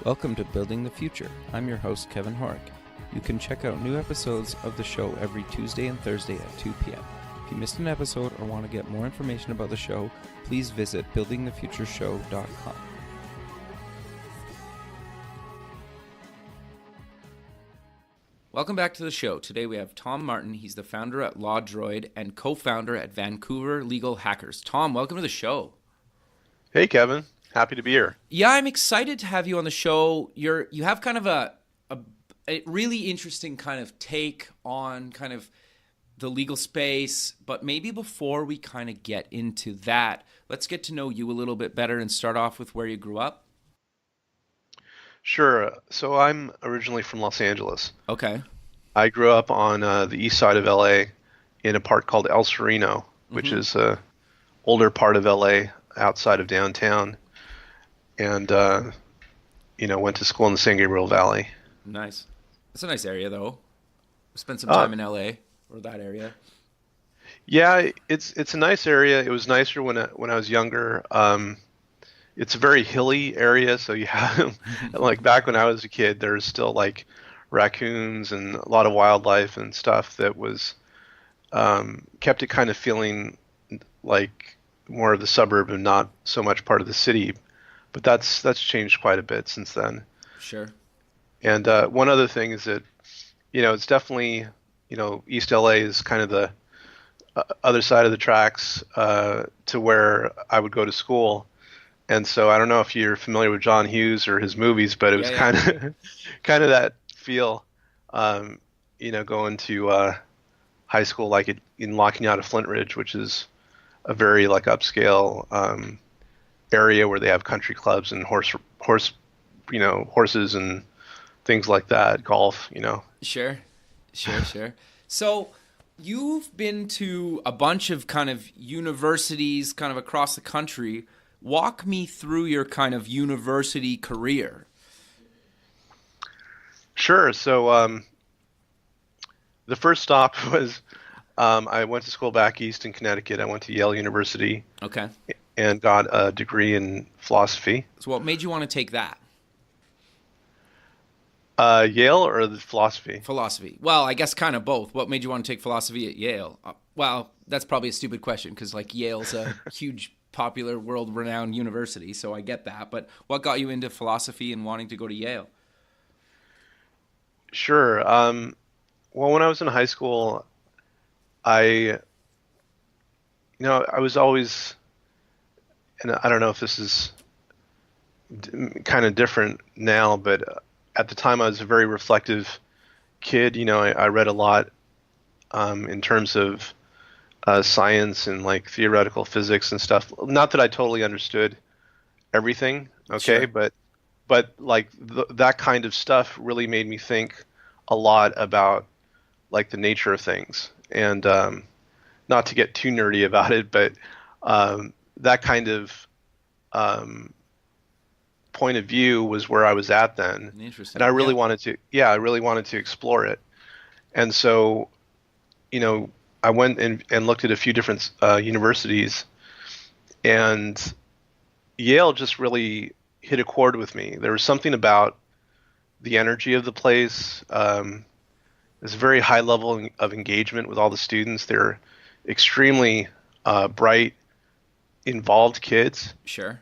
Welcome to Building the Future. I'm your host, Kevin Horick. You can check out new episodes of the show every Tuesday and Thursday at 2 p.m. If you missed an episode or want to get more information about the show, please visit buildingthefutureshow.com. Welcome back to the show. Today we have Tom Martin. He's the founder at LawDroid and co-founder at Vancouver Legal Hackers. Tom, welcome to the show. Hey, Kevin. Happy to be here. Yeah, I'm excited to have you on the show. You have kind of a really interesting kind of take on kind of the legal space, but maybe before we kind of get into that, let's get to know you a little bit better and start off with where you grew up. Sure. So I'm originally from Los Angeles. Okay. I grew up on the east side of LA in a part called El Sereno, which is a older part of LA outside of downtown. And, went to school in the San Gabriel Valley. Nice. It's a nice area, though. Spent some time in LA or that area. Yeah, it's a nice area. It was nicer when I was younger. It's a very hilly area, so you have like back when I was a kid, there's still like raccoons and a lot of wildlife and stuff that was kept it kind of feeling like more of the suburb and not so much part of the city. But that's changed quite a bit since then. Sure. And one other thing is that, it's definitely, East LA is kind of the other side of the tracks to where I would go to school. And so I don't know if you're familiar with John Hughes or his movies, but it was kind of that feel, going to high school like in La Cañada Flint Ridge, which is a very like upscale area where they have country clubs and horses and things like that, golf, Sure. So you've been to a bunch of kind of universities kind of across the country. Walk me through your kind of university career. Sure. So the first stop was I went to school back east in Connecticut. I went to Yale University. Okay. And got a degree in philosophy. So what made you want to take that? Yale or the philosophy? Philosophy. Well, I guess kind of both. What made you want to take philosophy at Yale? Well, that's probably a stupid question because like Yale's a huge, popular, world-renowned university, so I get that. But what got you into philosophy and wanting to go to Yale? Sure. Well, when I was in high school, I was always, and I don't know if this is kind of different now, but at the time I was a very reflective kid. I read a lot in terms of science and like theoretical physics and stuff. Not that I totally understood everything, okay, Sure. but like that kind of stuff really made me think a lot about like the nature of things. And not to get too nerdy about it, but that kind of point of view was where I was at then. Interesting. And I really wanted to explore it. And so, I went and looked at a few different universities, and Yale just really hit a chord with me. There was something about the energy of the place. There's a very high level of engagement with all the students. They're extremely bright, involved kids. Sure.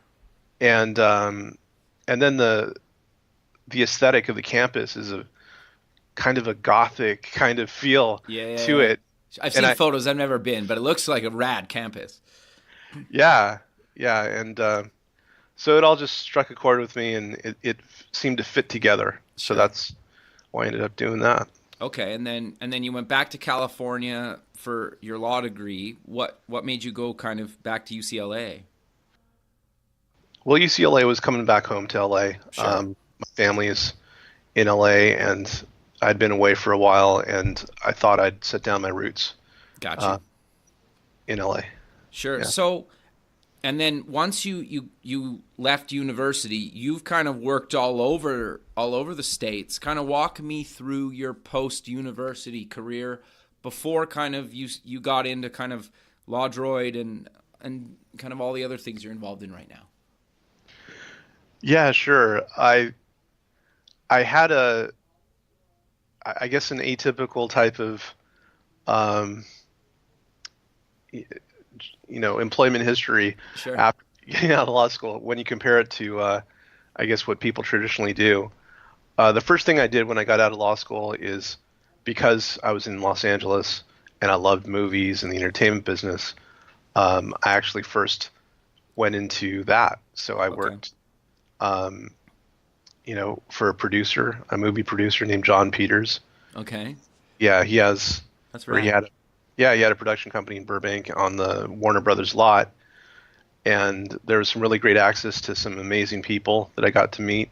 And then the aesthetic of the campus is a kind of a gothic kind of feel to it. I've seen photos. I've never been, but it looks like a rad campus. Yeah, and so it all just struck a chord with me, and it seemed to fit together. So that's why I ended up doing that. Okay, and then you went back to California for your law degree. What made you go kind of back to UCLA? Well, UCLA was coming back home to LA. Sure. My family is in LA, and I'd been away for a while, and I thought I'd set down my roots. Gotcha. In LA. Sure. Yeah. So, and then once you left university, you've kind of worked all over the States. Kind of walk me through your post-university career before kind of you got into kind of LawDroid and kind of all the other things you're involved in right now. Yeah, sure. I I had I guess an atypical type of um, employment history Sure. after getting out of law school when you compare it to, I guess, what people traditionally do. The first thing I did when I got out of law school is because I was in Los Angeles and I loved movies and the entertainment business. I actually first went into that. So I Okay. worked, um, for a movie producer named John Peters. Okay. Yeah, he has, That's or he rad. had, yeah, he had a production company in Burbank on the Warner Brothers lot, and there was some really great access to some amazing people that I got to meet.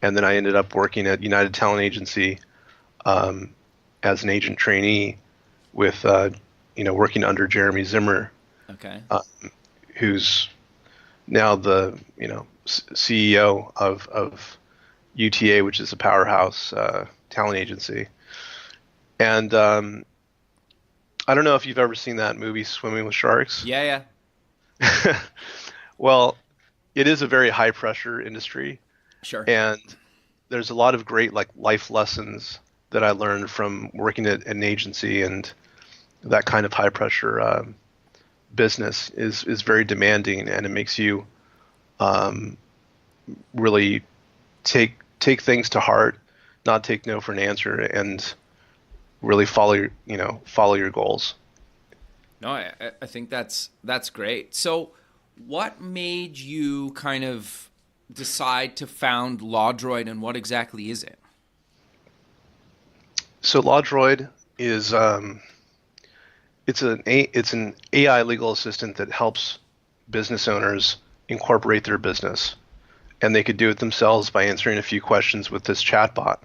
And then I ended up working at United Talent Agency um, as an agent trainee with, working under Jeremy Zimmer, Okay. uh, who's now the, CEO of UTA, which is a powerhouse talent agency. And I don't know if you've ever seen that movie, Swimming with Sharks. Yeah, yeah. Well, it is a very high pressure industry, Sure. and there's a lot of great like life lessons that I learned from working at an agency, and that kind of high pressure business is very demanding, and it makes you um, really take things to heart, not take no for an answer, and really follow your goals. No, I think that's great. So, what made you kind of decide to found LawDroid, and what exactly is it? So LawDroid is it's an AI legal assistant that helps business owners incorporate their business, and they could do it themselves by answering a few questions with this chatbot,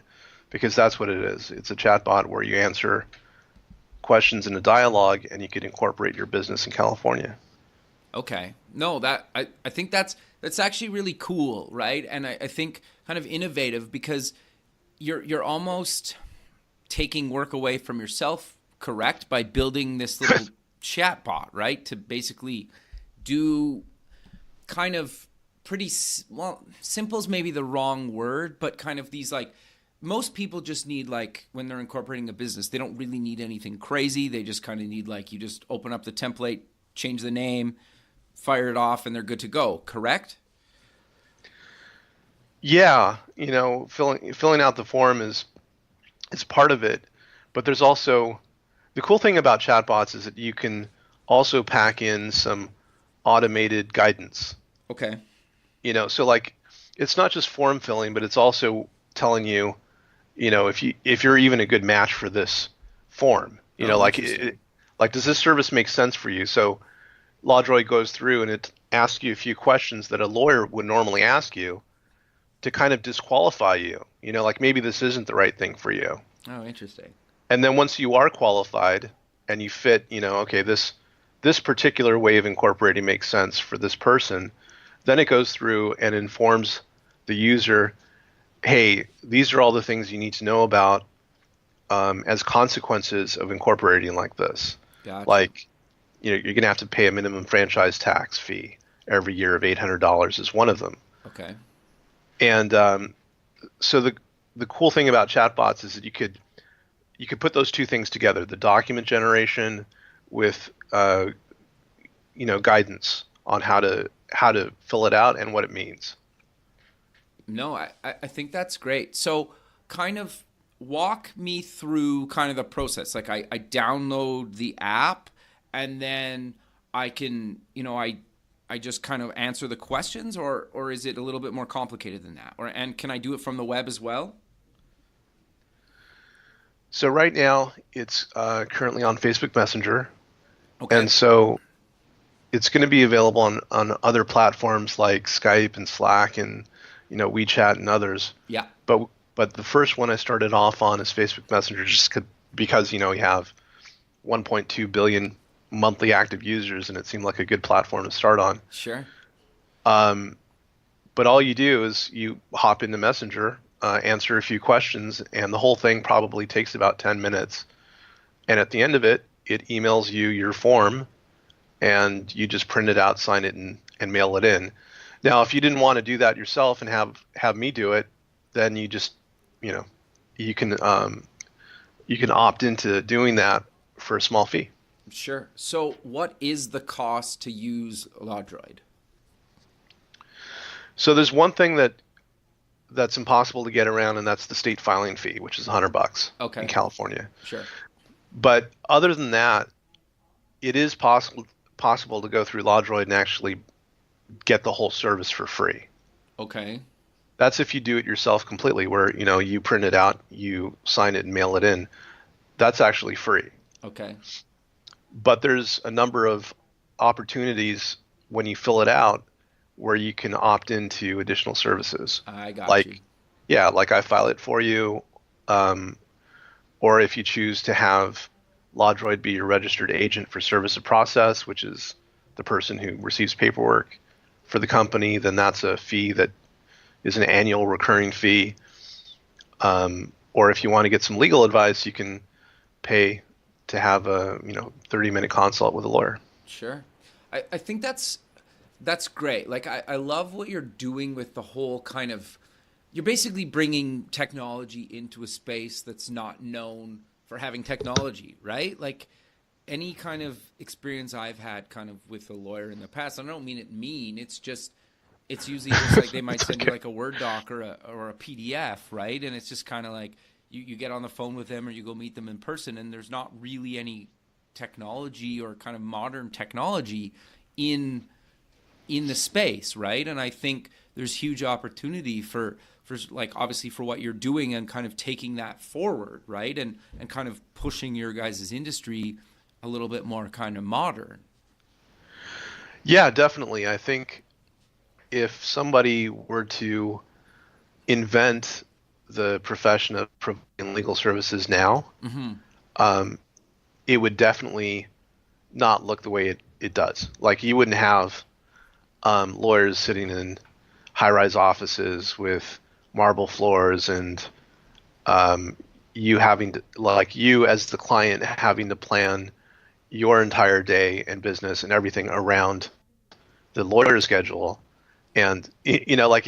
because that's what it is. It's a chatbot where you answer questions in a dialogue, and you could incorporate your business in California. Okay. No, that I think that's actually really cool, right? And I think kind of innovative because you're almost taking work away from yourself, correct? By building this little chat bot, right? To basically do kind of well, simple is maybe the wrong word, but kind of these like most people just need like when they're incorporating a business, they don't really need anything crazy. They just kind of need like you just open up the template, change the name, fire it off, and they're good to go. Correct? Yeah, filling out the form is part of it, but there's also the cool thing about chatbots is that you can also pack in some automated guidance. Okay. So like it's not just form filling, but it's also telling you, if you're even a good match for this form. Oh, interesting. Like does this service make sense for you? So LawDroid goes through and it asks you a few questions that a lawyer would normally ask you to kind of disqualify you. Like maybe this isn't the right thing for you. Oh, interesting. And then once you are qualified and you fit, okay, this particular way of incorporating makes sense for this person, then it goes through and informs the user, hey, these are all the things you need to know about as consequences of incorporating like this. Gotcha. Like, you're going to have to pay a minimum franchise tax fee every year of $800 is one of them. Okay. And so the cool thing about chatbots is that you could put those two things together: the document generation with guidance on how to fill it out and what it means. No, I think that's great. So, kind of walk me through kind of the process. Like, I download the app and then I can, I just kind of answer the questions, or is it a little bit more complicated than that? And can I do it from the web as well? So right now it's currently on Facebook Messenger, Okay. and so it's going to be available on other platforms like Skype and Slack and WeChat and others. Yeah. But the first one I started off on is Facebook Messenger, because we have 1.2 billion monthly active users, and it seemed like a good platform to start on. Sure. But all you do is you hop into Messenger, answer a few questions, and the whole thing probably takes about 10 minutes. And at the end of it, it emails you your form, and you just print it out, sign it, and mail it in. Now, if you didn't want to do that yourself and have me do it, then you just you know, you can opt into doing that for a small fee. Sure. So what is the cost to use LawDroid? So there's one thing that's impossible to get around, and that's the state filing fee, which is $100 in Okay. California. Sure. But other than that, it is possible to go through LawDroid and actually get the whole service for free. Okay. That's if you do it yourself completely, where you print it out, you sign it, and mail it in. That's actually free. Okay. But there's a number of opportunities when you fill it out where you can opt into additional services. I got you. Like, yeah, like I file it for you, um, or if you choose to have LawDroid be your registered agent for service of process, which is the person who receives paperwork for the company, then that's a fee that is an annual recurring fee. Or if you want to get some legal advice, you can pay to have a 30-minute consult with a lawyer. Sure. I think that's great. Like I love what you're doing with the whole kind of you're basically bringing technology into a space that's not known for having technology, right? Like any kind of experience I've had kind of with a lawyer in the past, I don't mean it mean, it's usually just like they might send you like a Word doc or a PDF, right? And it's just kind of like you get on the phone with them or you go meet them in person, and there's not really any technology or kind of modern technology in the space, right? And I think there's huge opportunity for like obviously for what you're doing and kind of taking that forward, right? And kind of pushing your guys' industry a little bit more kind of modern. Yeah, definitely. I think if somebody were to invent the profession of providing legal services now, um, it would definitely not look the way it does. Like you wouldn't have lawyers sitting in high-rise offices with marble floors and you having to, like you as the client having to plan your entire day and business and everything around the lawyer schedule. And like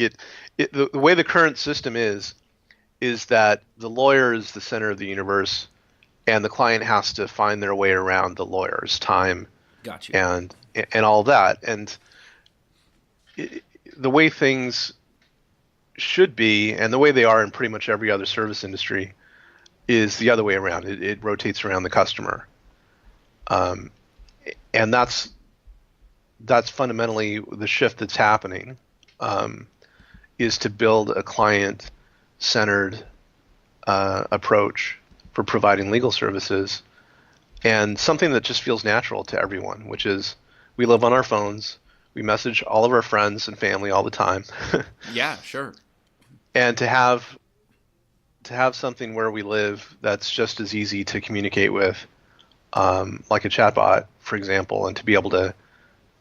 the way the current system is that the lawyer is the center of the universe and the client has to find their way around the lawyer's time Got you. and all that. And the way things should be and the way they are in pretty much every other service industry is the other way around. It rotates around the customer. And that's fundamentally the shift that's happening, is to build a client-centered approach for providing legal services, and something that just feels natural to everyone, which is we live on our phones, we message all of our friends and family all the time. Yeah, sure. And to have something where we live that's just as easy to communicate with, like a chatbot, for example, and to be able to,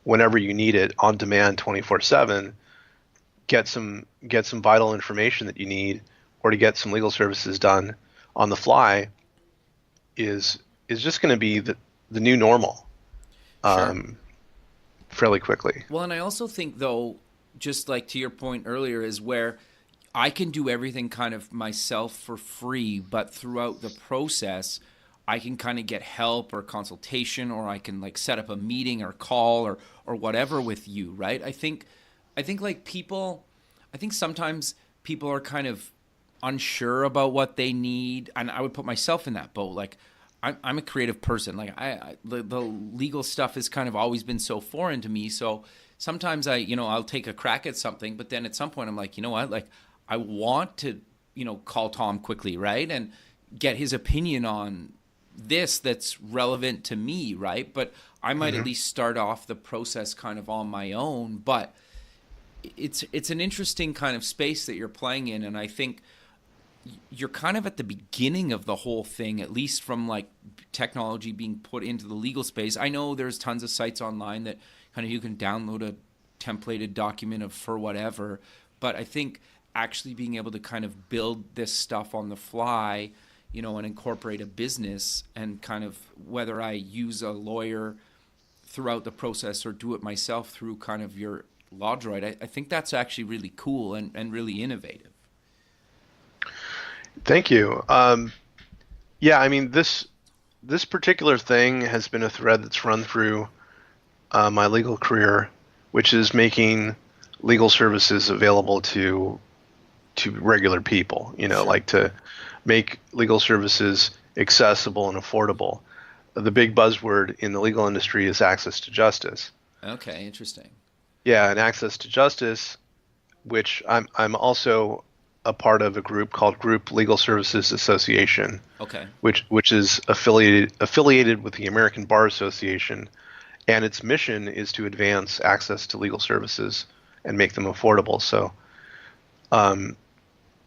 whenever you need it, on demand, 24/7, get some vital information that you need, or to get some legal services done on the fly, is just going to be the new normal, Sure. fairly quickly. Well, and I also think though, just like to your point earlier, is where I can do everything kind of myself for free, but throughout the process, I can kind of get help or consultation, or I can like set up a meeting or call or whatever with you, right? I think like people, I think sometimes people are kind of unsure about what they need, and I would put myself in that boat. Like I'm a creative person. Like the legal stuff has kind of always been so foreign to me. So sometimes I'll take a crack at something, but then at some point I'm like, you know what, like I want to, call Tom quickly, right? And get his opinion on this that's relevant to me, right? But I might at least start off the process kind of on my own. But it's an interesting kind of space that you're playing in, and I think you're kind of at the beginning of the whole thing, at least from like technology being put into the legal space. I know there's tons of sites online that kind of you can download a templated document of for whatever, but I think actually being able to kind of build this stuff on the fly, and incorporate a business, and kind of whether I use a lawyer throughout the process or do it myself through kind of your LawDroid, I think that's actually really cool and really innovative. Thank you. Yeah, I mean this particular thing has been a thread that's run through my legal career, which is making legal services available to regular people. You know, Sure. like to make legal services accessible and affordable. The big buzzword in the legal industry is access to justice. Okay, interesting. Yeah, and access to justice, which I'm also a part of a group called Group Legal Services Association, Okay. which is affiliated with the American Bar Association, and its mission is to advance access to legal services and make them affordable. So um,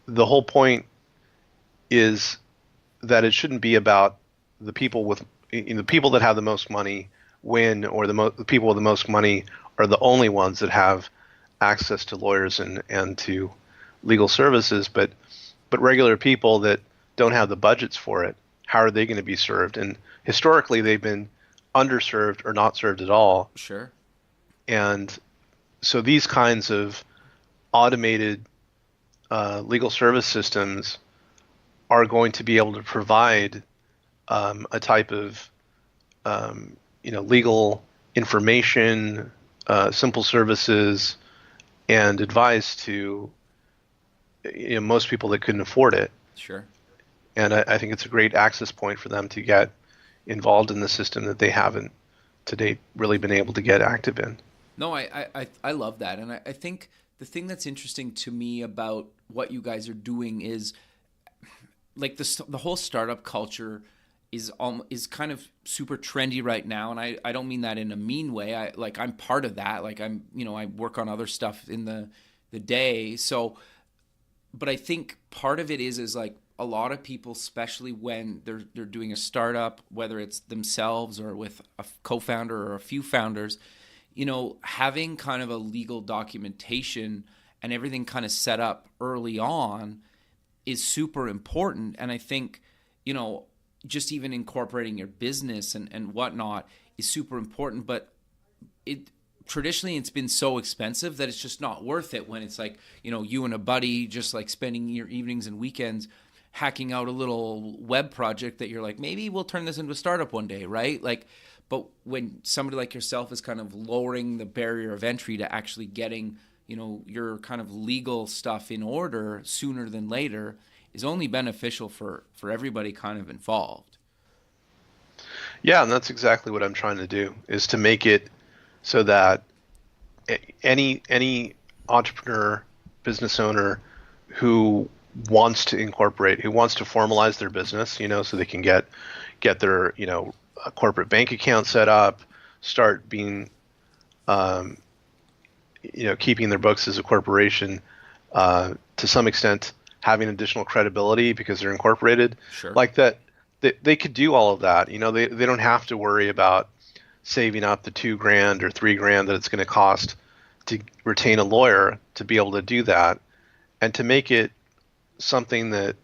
the whole point is that it shouldn't be about the people with the people that have the most money win, or the people with the most money are the only ones that have access to lawyers and to legal services, but regular people that don't have the budgets for it, how are they going to be served? And historically, they've been underserved or not served at all. Sure. And so these kinds of automated legal service systems are going to be able to provide a type of legal information, simple services, and advice to most people that couldn't afford it. Sure. And I think it's a great access point for them to get involved in the system that they haven't to date really been able to get active in. No, I love that. And I think the thing that's interesting to me about what you guys are doing is like the whole startup culture is kind of super trendy right now, and I don't mean that in a mean way. I'm part of that. Like I work on other stuff in the day. So but I think part of it is like a lot of people, especially when they're doing a startup, whether it's themselves or with a co-founder or a few founders, having kind of a legal documentation and everything kind of set up early on is super important. And I think, just even incorporating your business and whatnot is super important. But it traditionally it's been so expensive that it's just not worth it when it's like, you and a buddy just like spending your evenings and weekends hacking out a little web project that you're like, maybe we'll turn this into a startup one day, right? Like, but when somebody like yourself is kind of lowering the barrier of entry to actually getting, your kind of legal stuff in order sooner than later is only beneficial for everybody kind of involved. Yeah, and that's exactly what I'm trying to do, is to make it so that any entrepreneur, business owner who wants to incorporate, who wants to formalize their business, so they can get their, a corporate bank account set up, start being, um, keeping their books as a corporation, to some extent having additional credibility because they're incorporated, Sure. like that. They could do all of that. They don't have to worry about saving up the $2,000 or $3,000 that it's going to cost to retain a lawyer to be able to do that, and to make it something that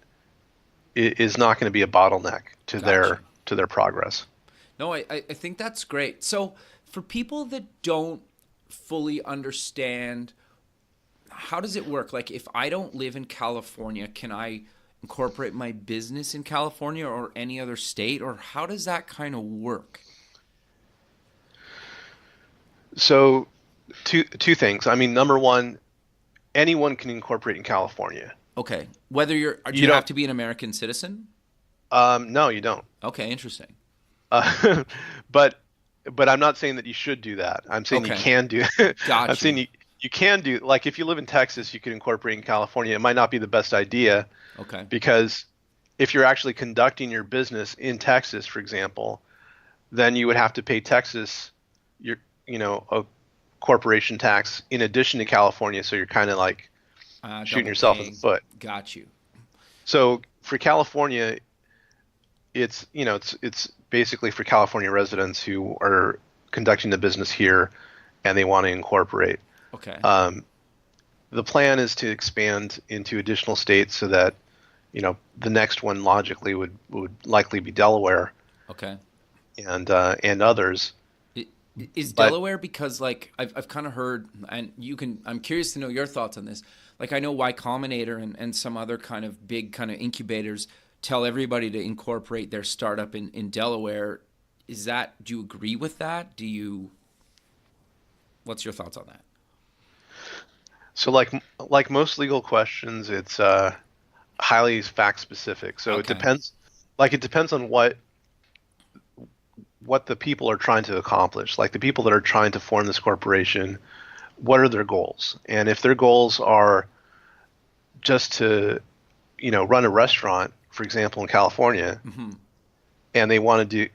is not going to be a bottleneck to Gotcha. their progress. No, I think that's great. So for people that don't fully understand, how does it work? Like if I don't live in California, can I incorporate my business in California or any other state, or how does that kind of work? So two things. I mean, number one, anyone can incorporate in California. Okay. Whether do You you have don't. to be an American citizen? No, you don't. Okay, interesting. Uh, but I'm not saying that you should do that. I'm saying you Okay. can do. I'm Got saying you. you can do, like, if you live in Texas, you can incorporate in California. It might not be the best idea Okay. because if you're actually conducting your business in Texas, for example, then you would have to pay Texas your a corporation tax in addition to California. So you're kind of like shooting Double yourself in the paying. foot. Got you. So for California, it's basically for California residents who are conducting the business here and they want to incorporate. Okay. Um, the plan is to expand into additional states so that the next one logically would likely be Delaware Okay. and others. I- Is But Delaware because like I've kind of heard, and I'm curious to know your thoughts on this. like I know Y Combinator and some other kind of big kind of incubators tell everybody to incorporate their startup in Delaware. Do you agree with that? What's your thoughts on that? So like most legal questions, it's highly fact specific. So it Okay. depends. It depends on what the people are trying to accomplish. Like the people that are trying to form this corporation, what are their goals? And if their goals are just to, run a restaurant, for example, in California, Hmm. and they want to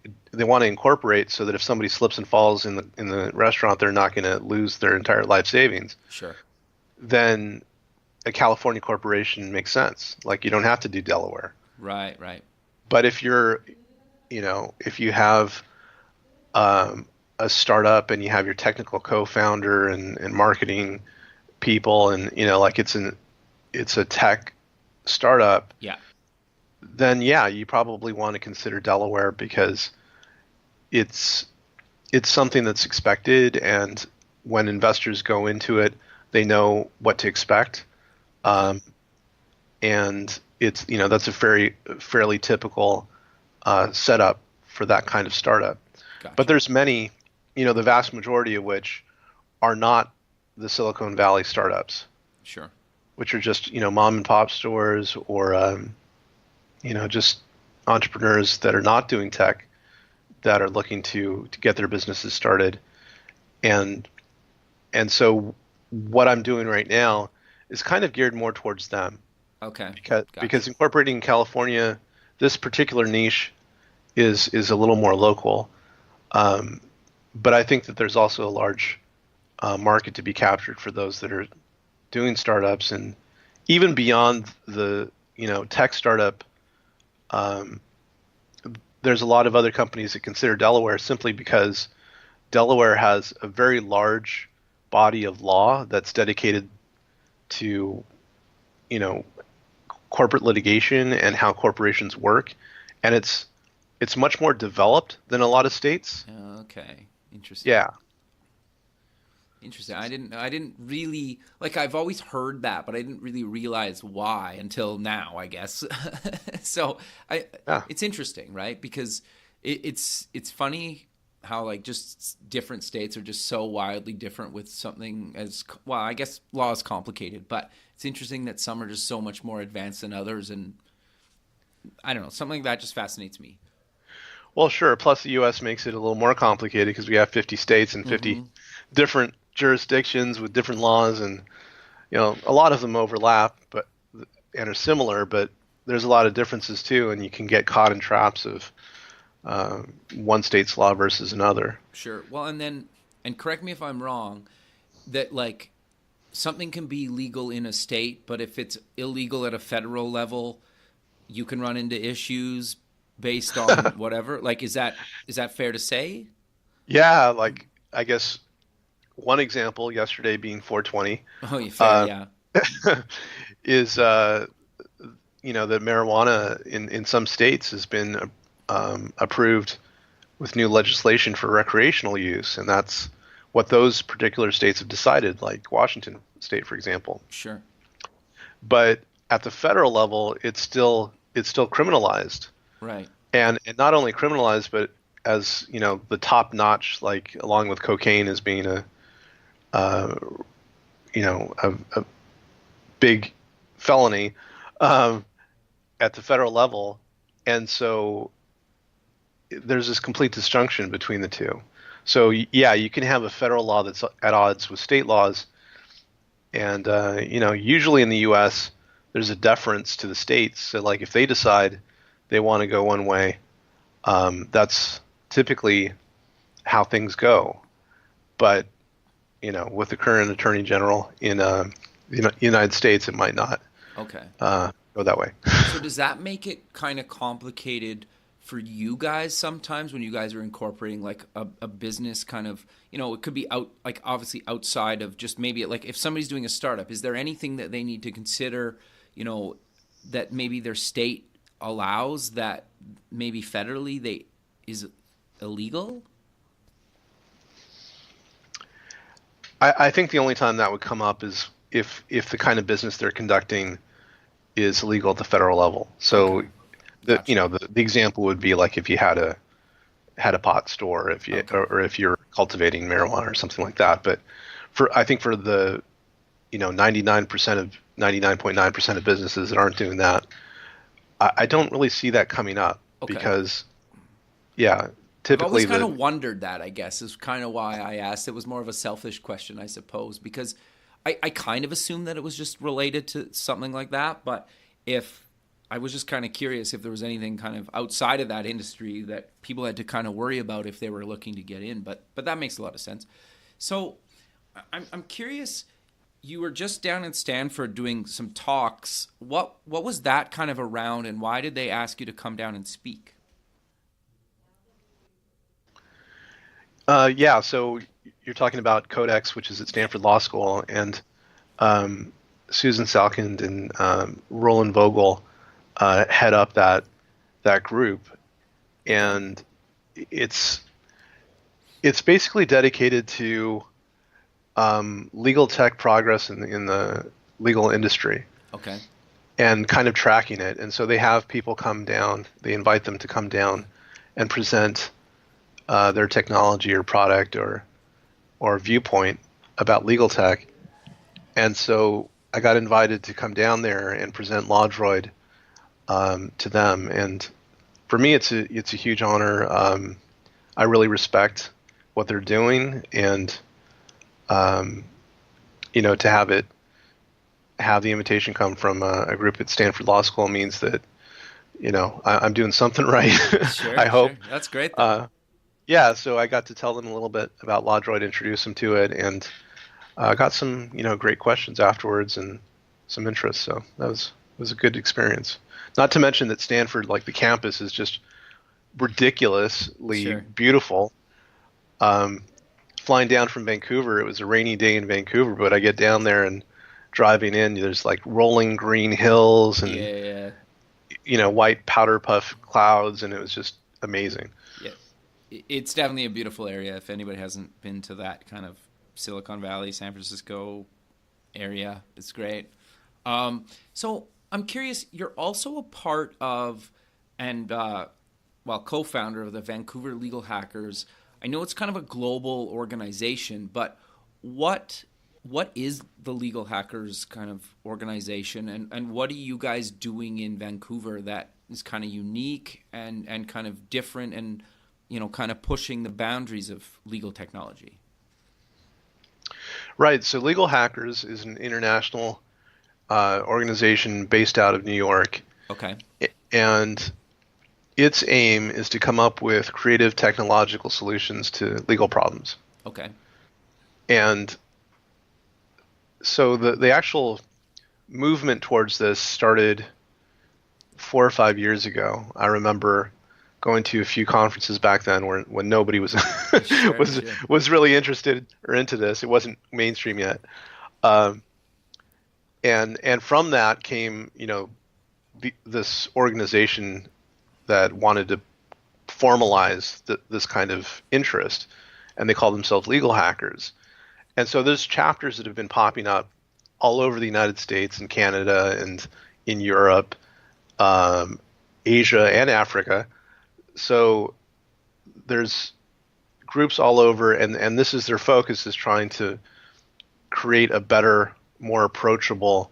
incorporate so that if somebody slips and falls in the restaurant, they're not going to lose their entire life savings, Sure. then a California corporation makes sense. Like you don't have to do Delaware. Right. Right. But if you have a startup and you have your technical co-founder and marketing people, and it's a tech startup, Yeah. then yeah, you probably want to consider Delaware because it's it's something that's expected, and when investors go into it, they know what to expect. Okay. Um, and that's a fairly typical setup for that kind of startup. But Gotcha. there's many, the vast majority of which are not the Silicon Valley startups, Sure. which are just mom and pop stores, or just entrepreneurs that are not doing tech, that are looking to get their businesses started. And so what I'm doing right now is kind of geared more towards them, Okay. because Gotcha. incorporating in California, this particular niche is a little more local. Um, but I think that there's also a large market to be captured for those that are doing startups, and even beyond the tech startup. Um, there's a lot of other companies that consider Delaware simply because Delaware has a very large body of law that's dedicated to you know corporate litigation and how corporations work, and it's much more developed than a lot of states. Okay. Interesting. Yeah. Interesting. I didn't really like I've always heard that, but I didn't really realize why until now, I guess. So, I Yeah. it's interesting, right? Because it's funny how like just different states are just so wildly different with something well, I guess law is complicated, but it's interesting that some are just so much more advanced than others, and I don't know, something like that just fascinates me. Well, sure. Plus, the U.S. makes it a little more complicated because we have 50 states and 50 Mhm. different jurisdictions with different laws, and a lot of them overlap, but and are similar, but there's a lot of differences too, and you can get caught in traps of one state's law versus another. Sure. Well, and correct me if I'm wrong, that like something can be legal in a state, but if it's illegal at a federal level, you can run into issues based on whatever. Like, is that fair to say? Yeah, like I guess one example yesterday being 420 Oh, you fair, uh, yeah, is that marijuana in some states has been approved with new legislation for recreational use, and that's what those particular states have decided, like Washington State, for example. sure, But at the federal level, it's still criminalized, right, and not only criminalized, but as the top notch, like along with cocaine as being uh, a big felony um, at the federal level, and so there's this complete disjunction between the two. So yeah, you can have a federal law that's at odds with state laws, and usually in the U.S. there's a deference to the states. So like if they decide they want to go one way, that's typically how things go. But with the current attorney general in the United States, it might not okay. go that way. So does that make it kind of complicated for you guys sometimes when you guys are incorporating like a business kind of, it could be out like obviously outside of just maybe like if somebody's doing a startup, is there anything that they need to consider, you know, that maybe their state allows that maybe federally they is illegal? I think the only time that would come up is if the kind of business they're conducting is illegal at the federal level. So Okay. the you Gotcha. know the example would be like if you had a pot store, if you Okay. or if you're cultivating marijuana or something like that. But I think for the 99.9% of businesses that aren't doing that, I don't really see that coming up Okay. because yeah, I've always typically kind of the wondered that, I guess, is kind of why I asked. It was more of a selfish question, I suppose, because I kind of assumed that it was just related to something like that. But if I was just kind of curious if there was anything kind of outside of that industry that people had to kind of worry about if they were looking to get in. But that makes a lot of sense. So I'm curious. You were just down in Stanford doing some talks. What was that kind of around, and why did they ask you to come down and speak? yeah, so you're talking about Codex, which is at Yeah. Stanford Law School, and Susan Salkind and Roland Vogel head up that group, Okay. and it's it's basically dedicated to legal tech progress in the legal industry Okay. and kind of tracking it. And so they have people come down, they invite them to come down and present their technology or product or viewpoint about legal tech. And so I got invited to come down there and present LawDroid to them. And for me, it's a huge honor. I really respect what they're doing, and um, to have the invitation come from a group at Stanford Law School means that I'm doing something right. I Sure, hope. sure. That's great though. Uh, yeah, so I got to tell them a little bit about LawDroid, introduce them to it, and got some great questions afterwards and some interest. So that was a good experience. Not to mention that Stanford, like the campus, is just ridiculously Sure. beautiful. Um, Flying down from Vancouver, it was a rainy day in Vancouver, but I get down there and driving in, there's like rolling green hills and Yeah, white powder puff clouds, and it was just amazing. yeah. It's definitely a beautiful area. If anybody hasn't been to that kind of Silicon Valley, San Francisco area, it's great. So I'm curious. You're also a part of, and well, co-founder of the Vancouver Legal Hackers. I know it's kind of a global organization, but what what is the Legal Hackers kind of organization, and what are you guys doing in Vancouver that is kind of unique and kind of different, and kind of pushing the boundaries of legal technology? Right. So Legal Hackers is an international organization based out of New York, Okay. and its aim is to come up with creative technological solutions to legal problems. Okay. And so the actual movement towards this started 4 or 5 years ago. I remember going to a few conferences back then where when nobody was Sure, was sure. was really interested or into this. It wasn't mainstream yet. Um, and from that came, this organization that wanted to formalize this kind of interest, and they call themselves Legal Hackers. And so there's chapters that have been popping up all over the United States and Canada and in Europe, um, Asia, and Africa. So there's groups all over, and this is their focus, is trying to create a better, more approachable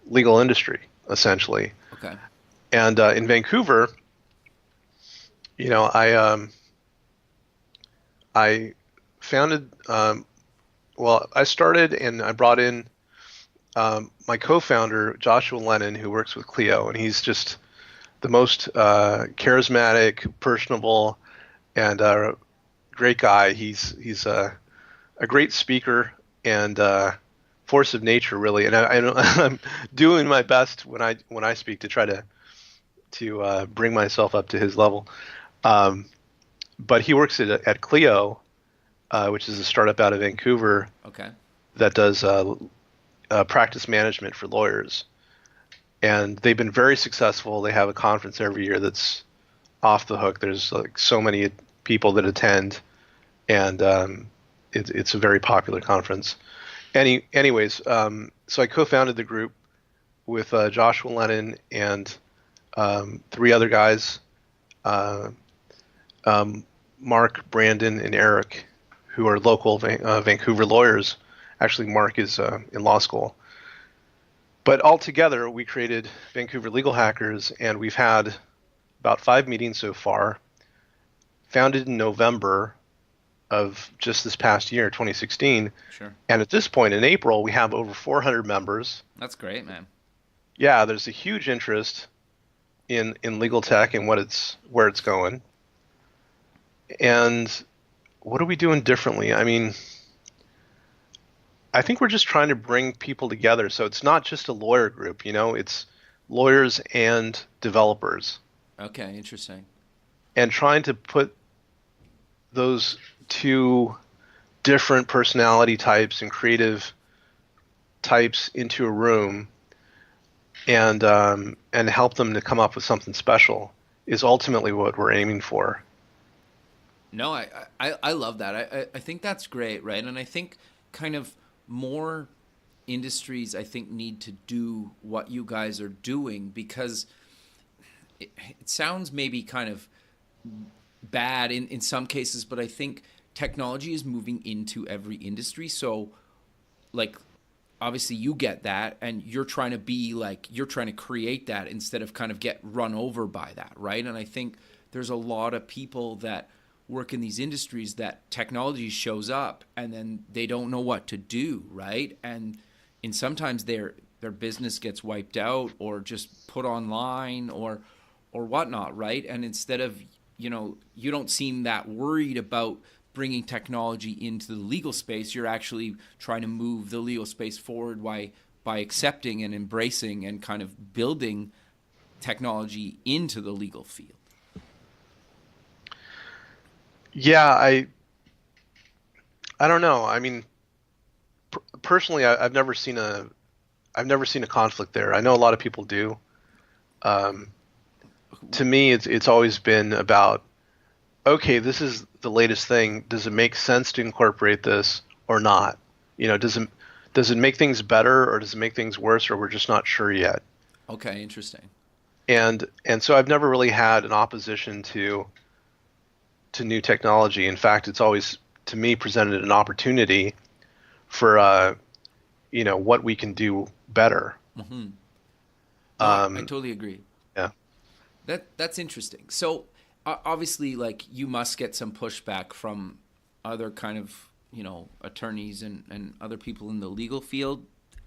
legal industry, essentially. Okay. And in Vancouver, I founded. I started and I brought in my co-founder Joshua Lennon, who works with Clio, and he's just the most charismatic, personable, and great guy. He's a great speaker and force of nature, really. And I'm doing my best when I speak to try to bring myself up to his level. Um, but he works at Clio, which is a startup out of Vancouver Okay. that does practice management for lawyers. And they've been very successful. They have a conference every year that's off the hook. There's like so many people that attend, and it's a very popular conference. Anyways, so I co-founded the group with Joshua Lennon and three other guys, uh, Mark, Brandon, and Eric, who are local Vancouver lawyers. Actually, Mark is in law school. But altogether, we created Vancouver Legal Hackers, and we've had about 5 meetings so far. Founded in November of just this past year, 2016. Sure. And at this point in April, we have over 400 members. That's great, man. Yeah, there's a huge interest in legal tech and where it's going. And what are we doing differently? I mean, I think we're just trying to bring people together. So it's not just a lawyer group, it's lawyers and developers. Okay, interesting. And trying to put those two different personality types and creative types into a room and help them to come up with something special is ultimately what we're aiming for. No, I love that. I think that's great, right? And I think kind of more industries, I think, need to do what you guys are doing, because it sounds maybe kind of bad in some cases, but I think technology is moving into every industry. So, like, obviously you get that, and you're trying to create that instead of kind of get run over by that, right? And I think there's a lot of people that work in these industries that technology shows up and then they don't know what to do, right? And sometimes their business gets wiped out or just put online or whatnot, right? And instead of, you don't seem that worried about bringing technology into the legal space. You're actually trying to move the legal space forward by accepting and embracing and kind of building technology into the legal field. Yeah, I don't know. I mean, personally, I've never seen a conflict there. I know a lot of people do. To me, it's always been about, okay, this is the latest thing. Does it make sense to incorporate this or not? Does it make things better, or does it make things worse, or we're just not sure yet? Okay, interesting. And so I've never really had an opposition to new technology. In fact, it's always, to me, presented an opportunity for what we can do better. Mm-hmm. No, I totally agree. Yeah. That's interesting. So obviously, like, you must get some pushback from other kind of attorneys and other people in the legal field.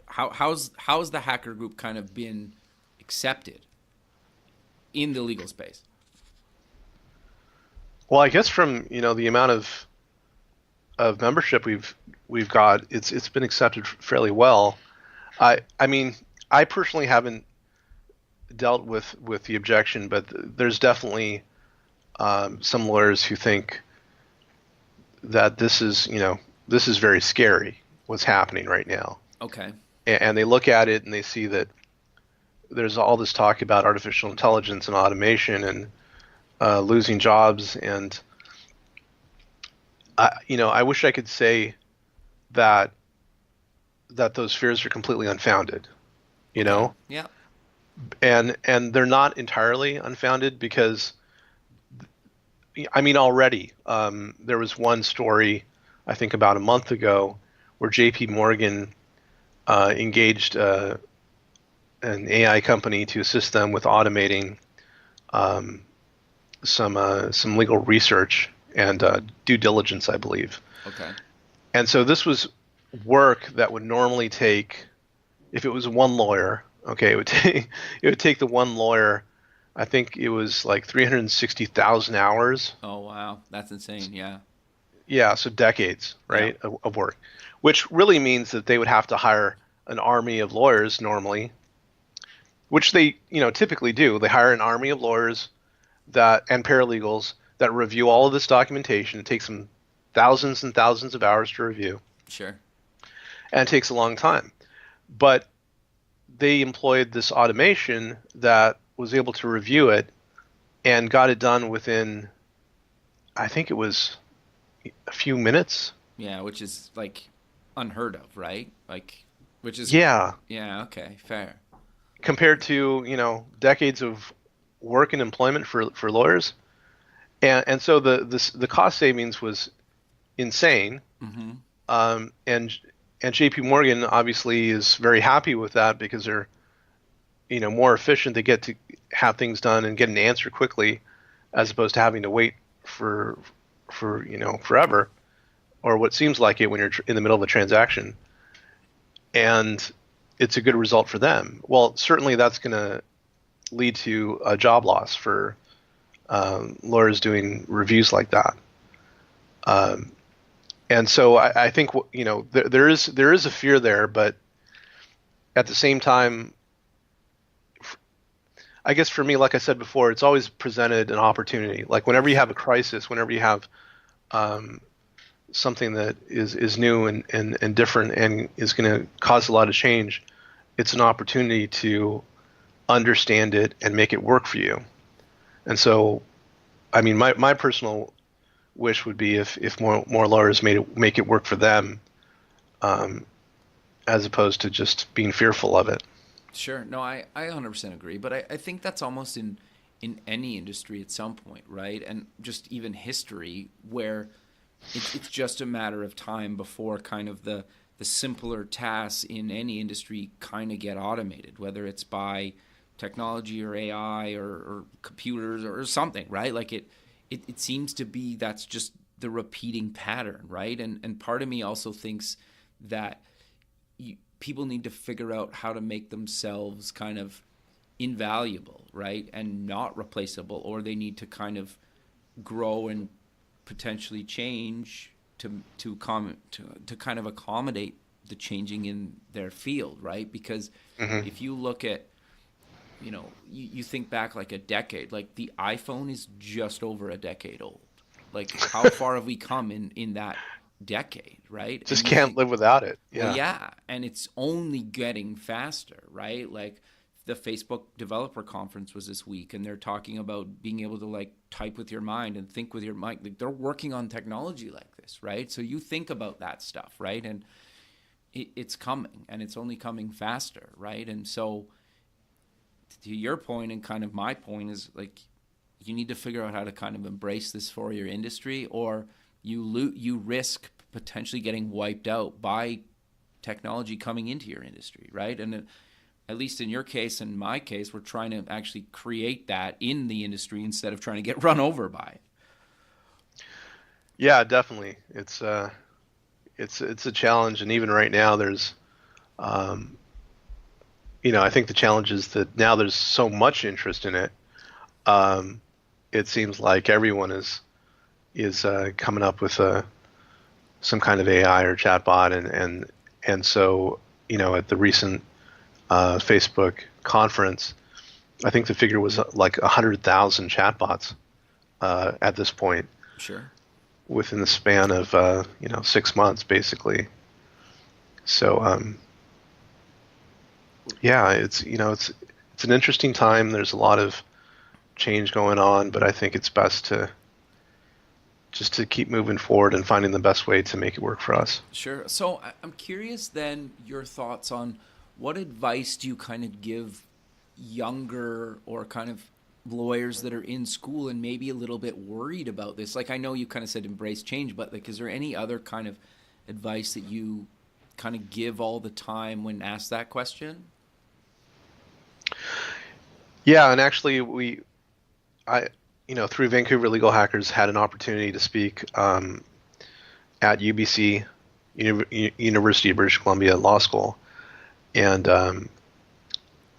How's the hacker group kind of been accepted in the legal space? Well, I guess from the amount of membership we've got, it's been accepted fairly well. I mean, I personally haven't dealt with the objection, but there's definitely some lawyers who think that this is very scary, what's happening right now. Okay. And they look at it and they see that there's all this talk about artificial intelligence and automation and losing jobs, and I wish I could say that those fears are completely unfounded, Okay. Yeah. and they're not entirely unfounded, because I mean, already there was one story, I think about a month ago, where J.P. Morgan engaged an AI company to assist them with automating some legal research and due diligence, I believe. Okay. And so this was work that would normally take, if it was one lawyer, okay, it would take the one lawyer, I think it was like 360,000 hours. Oh, wow. That's insane. Yeah. Yeah, so decades, right, of work, which really means that they would have to hire an army of lawyers normally, which they, typically do. They hire an army of lawyers and paralegals that review all of this documentation. It takes them thousands and thousands of hours to review. Sure. And it takes a long time. But they employed this automation that was able to review it and got it done within, I think it was a few minutes. Yeah, which is like unheard of, right? Like, which is, Yeah, yeah, okay, fair. compared to, decades of work and employment for lawyers. And so the cost savings was insane. Mm-hmm. And JP Morgan obviously is very happy with that because they're, more efficient. They get to have things done and get an answer quickly as opposed to having to wait for forever, or what seems like it when you're in the middle of a transaction. And it's a good result for them. Well, certainly that's going to lead to a job loss for lawyers doing reviews like that. Um, and so I think there is a fear there, but at the same time, I guess for me, like I said before, it's always presented an opportunity. Like whenever you have a crisis, whenever you have um, something that is new and different and is going to cause a lot of change, it's an opportunity to understand it and make it work for you. And so, I mean, my personal wish would be if more lawyers make it work for them, um, as opposed to just being fearful of it. Sure. No, I 100% agree. But I think that's almost in any industry at some point, right? And just even history where it's just a matter of time before kind of the simpler tasks in any industry kind of get automated, whether it's by technology or AI or computers or something, right? Like it seems to be that's just the repeating pattern, right? And part of me also thinks that people need to figure out how to make themselves kind of invaluable, right? And not replaceable, or they need to kind of grow and potentially change to kind of accommodate the changing in their field, right? Because Hmm. if you look at, you think back like a decade, like the iPhone is just over a decade old. Like how far have we come in that decade, right? Just And you can't think, live without it. well, Yeah. yeah, and it's only getting faster, right? Like the Facebook developer conference was this week, and they're talking about being able to like type with your mind and think with your mind. Like, they're working on technology like this, right? So you think about that stuff, right? And it's coming, and it's only coming faster, right? And so to your point and kind of my point is like you need to figure out how to kind of embrace this for your industry, or you risk potentially getting wiped out by technology coming into your industry, right? And at least in your case and my case, we're trying to actually create that in the industry instead of trying to get run over by it. Yeah, definitely. It's a challenge, and even right now, there's, um, I think the challenge is that now there's so much interest in it. Um, it seems like everyone is coming up with some kind of AI or chatbot, and so at the recent Facebook conference, I think the figure was like 100,000 chatbots at this point Sure. within the span of 6 months, basically. So yeah, it's an interesting time. There's a lot of change going on, but I think it's best to just to keep moving forward and finding the best way to make it work for us. Sure. So I'm curious then your thoughts on what advice do you kind of give younger or kind of lawyers that are in school and maybe a little bit worried about this? Like I know you kind of said embrace change, but like is there any other kind of advice that you kind of give all the time when asked that question? Yeah, and actually, I, through Vancouver Legal Hackers, had an opportunity to speak at UBC, University of British Columbia Law School, and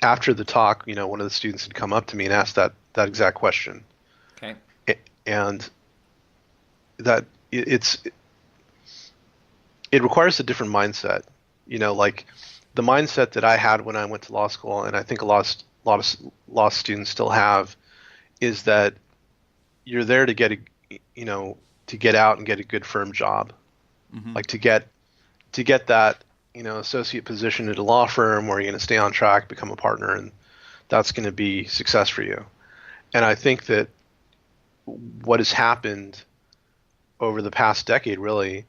after the talk, one of the students had come up to me and asked that exact question, Okay. and that it requires a different mindset. Like the mindset that I had when I went to law school, and I think a lot of law students still have, is that you're there to to get out and get a good firm job, Mm-hmm. like to get that associate position at a law firm where you're going to stay on track, become a partner, and that's going to be success for you. And I think that what has happened over the past decade really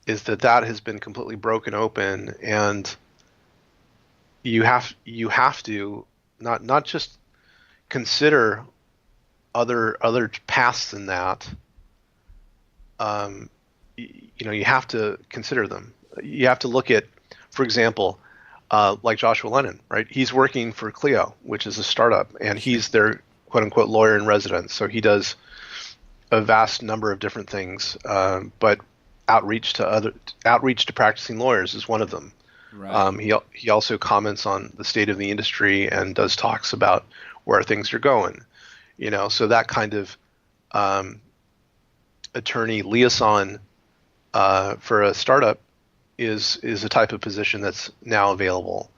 is that has been completely broken open, and you have to not just consider other paths than that. You have to consider them. You have to look at, for example, like Joshua Lennon, right? He's working for Clio, which is a startup, and Sure. he's their quote unquote lawyer in residence. So he does a vast number of different things, but outreach to practicing lawyers is one of them. Right. He also comments on the state of the industry and does talks about where things are going. So that kind of um, attorney liaison for a startup is a type of position that's now available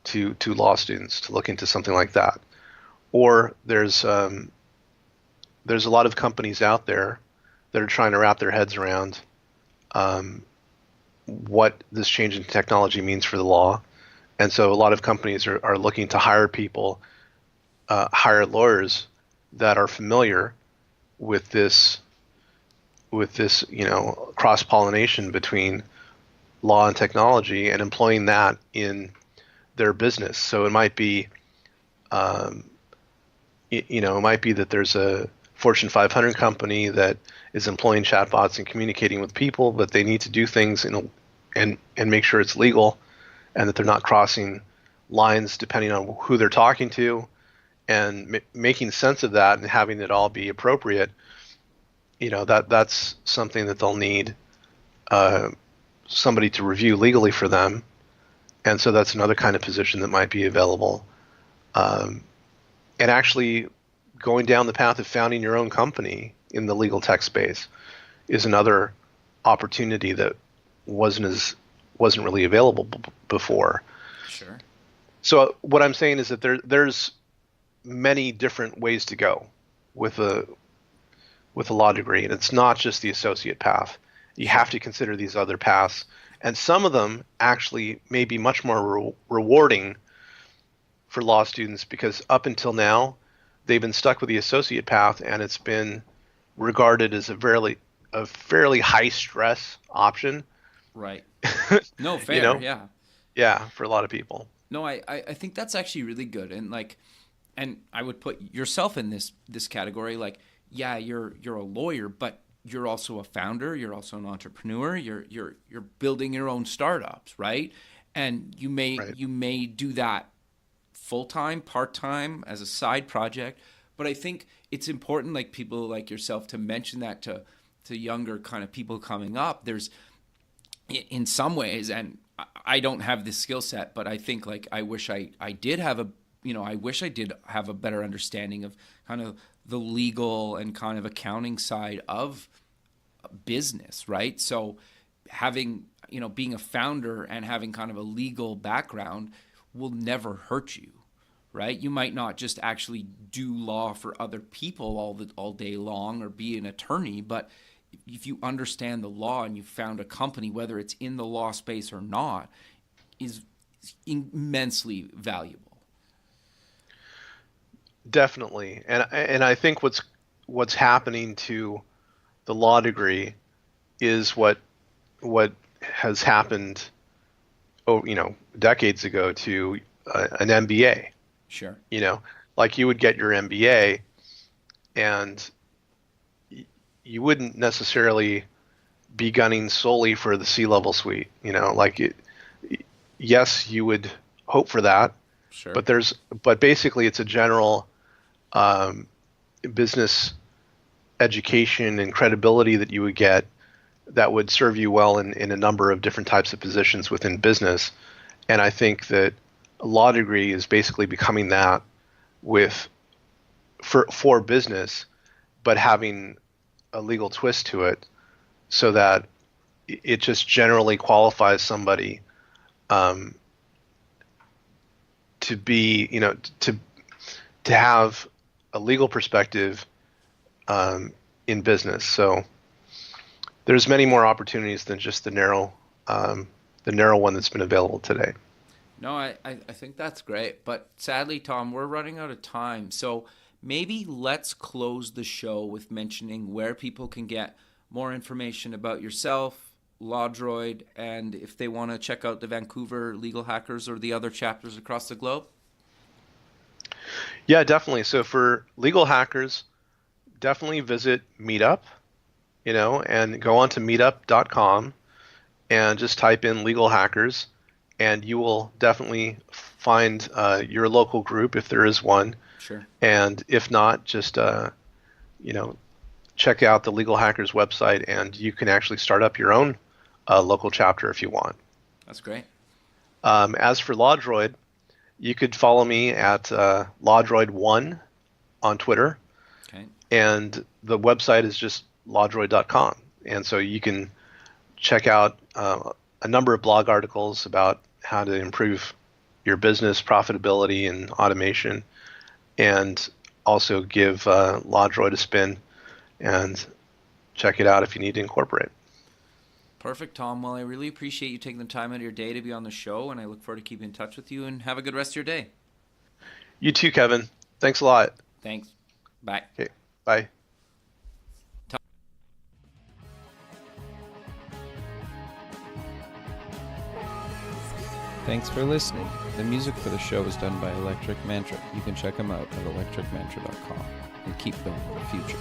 to law students to look into something like that. Or there's a lot of companies out there that are trying to wrap their heads around um, what this change in technology means for the law. And so a lot of companies are looking to hire people, hire lawyers that are familiar with this cross pollination between law and technology, and employing that in their business. So it might be, it might be that there's a Fortune 500 company that is employing chatbots and communicating with people, but they need to do things and make sure it's legal, and that they're not crossing lines depending on who they're talking to, and making sense of that and having it all be appropriate. That's something that they'll need somebody to review legally for them, and so that's another kind of position that might be available. And actually, going down the path of founding your own company in the legal tech space is another opportunity that wasn't really available before. Sure. So what I'm saying is that there's many different ways to go with a law degree, and it's not just the associate path. You have to consider these other paths, and some of them actually may be much more rewarding for law students, because up until now they've been stuck with the associate path, and it's been regarded as a fairly high stress option. Right. No, you fair. know, Yeah. yeah, for a lot of people. No, I think that's actually really good. And I would put yourself in this category. Like, yeah, you're a lawyer, but you're also a founder, you're also an entrepreneur, you're building your own startups, right? And Right. you may do that full time, part time, as a side project. But I think it's important, like people like yourself, to mention that to younger kind of people coming up. There's in some ways, and I don't have this skill set, but I think like I did have a I wish I did have a better understanding of kind of the legal and kind of accounting side of business, right? So having being a founder and having kind of a legal background will never hurt you, right? You might not just actually do law for other people all day long or be an attorney, but if you understand the law and you found a company, whether it's in the law space or not, is immensely valuable. Definitely. And I think what's happening to the law degree is what has happened, decades ago to an MBA. Sure. You know, like you would get your MBA, and you wouldn't necessarily be gunning solely for the C-level suite. Yes, you would hope for that, Sure. but basically it's a general um, business education and credibility that you would get that would serve you well in a number of different types of positions within business. And I think that a law degree is basically becoming that with for business, but having a legal twist to it, so that it just generally qualifies somebody um, to be, to have a legal perspective in business. So there's many more opportunities than just the narrow one that's been available today. No, I think that's great. But sadly, Tom, we're running out of time. So maybe let's close the show with mentioning where people can get more information about yourself, LawDroid, and if they want to check out the Vancouver Legal Hackers or the other chapters across the globe? Yeah, definitely. So for legal hackers, definitely visit Meetup, and go on to meetup.com and just type in legal hackers, and you will definitely find your local group if there is one. Sure. And if not, just check out the Legal Hackers website, and you can actually start up your own local chapter if you want. That's great. As for LawDroid, you could follow me at LawDroid1 on Twitter. Okay. And the website is just lawdroid.com. And so you can check out a number of blog articles about how to improve your business profitability and automation, and also give LawDroid a spin and check it out if you need to incorporate. Perfect, Tom. Well, I really appreciate you taking the time out of your day to be on the show, and I look forward to keeping in touch with you, and have a good rest of your day. You too, Kevin. Thanks a lot. Thanks. Bye. Okay, bye. Thanks for listening. The music for the show is done by Electric Mantra. You can check them out at electricmantra.com and keep building the future.